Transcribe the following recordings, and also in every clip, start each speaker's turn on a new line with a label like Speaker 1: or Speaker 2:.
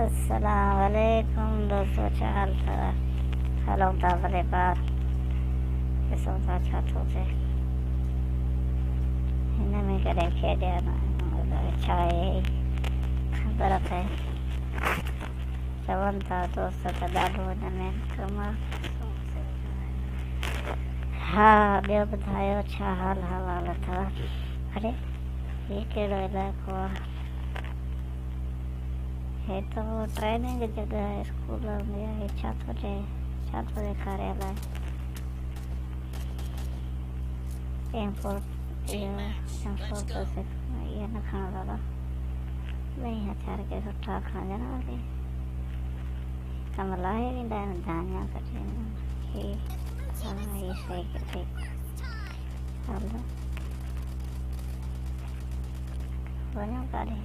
Speaker 1: अस्सलाम वालेकुम दोस्तों, छा हाल अथव? हलूं था भले ॿार, ॾिसूं था छा थो थिए हिन में। कॾहिं खेॾिया न आहियूं, छा आहे ख़बर पए। चवनि था दोस्त त ॾाढो हिन में कमु आहे। हा, ॿियो ॿुधायो छा हाल हवाल अथव? अरे हीउ कहिड़ो इलाइक़ो आहे? हे त उहो ट्रेनिंग जॻह आहे, स्कूल हूंदी आहे। हे छा थो चए, छा थो ॾेखारे? अलाए इहो न खणो दादा, ॿई हथियार खे सुठा खणजनि वारी कमु लाहे वेंदा आहिनि, धानिया कटे हीअ सही कटे। हलो वञूं काॾे?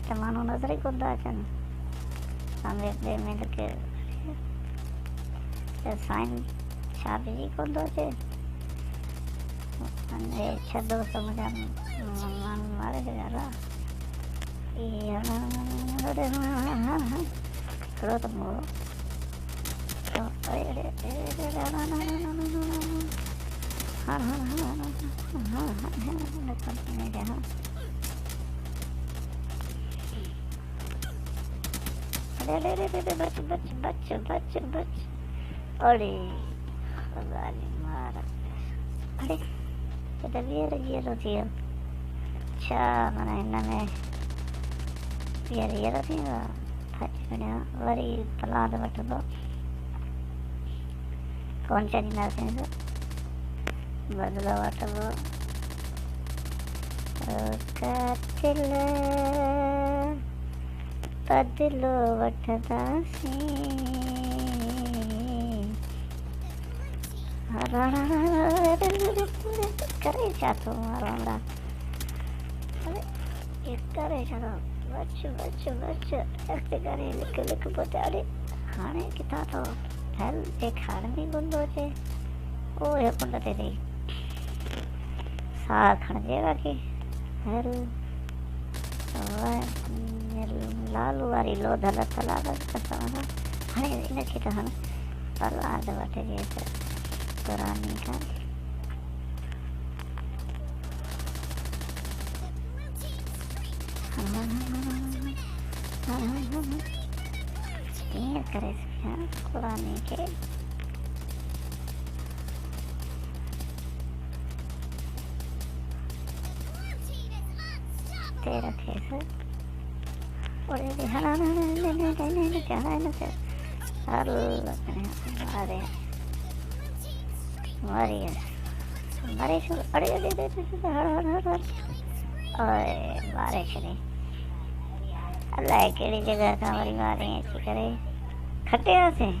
Speaker 1: त माण्हू नज़र ई कोन था अचनि सामने ॿिए में लिखे त साइन छा विझी कोन थो अचे। छह दोस्त मुंहिंजा माण्हू मारे छॾिया। थोरो त मोड़ो बच बच बच बच बच। अरे खुदा जी मार, अरे त वीर जीअरो थी वियो छा? माना हिन में वीर जीअरो थी वियो आहे। थची वञा वरी पलाद वठंदो कोन छॾींदासीं, बदिलो वठंदो कातिल बदिलो वठंदासीं। करे छा थो मारो हमरा? अरे ये करे छा थो? बच बच बच अॻिते करे लिक लिक पोइ। अरे हाणे किथां थो हल? ॾेखार में कोन थो अचे। ओ हे कुंड ते थी साह खणिजे बाक़ी हल। लालू वारी लोधल थलाद हाणे इनखे त हाणे पलाद वठिजे त पुरानी खां। कीअं करे सघियां पुरानी खे? ते रखेसि मारे छॾी। अलाए कहिड़ी जॻह खां वरी मारे अची करे खटियासीं।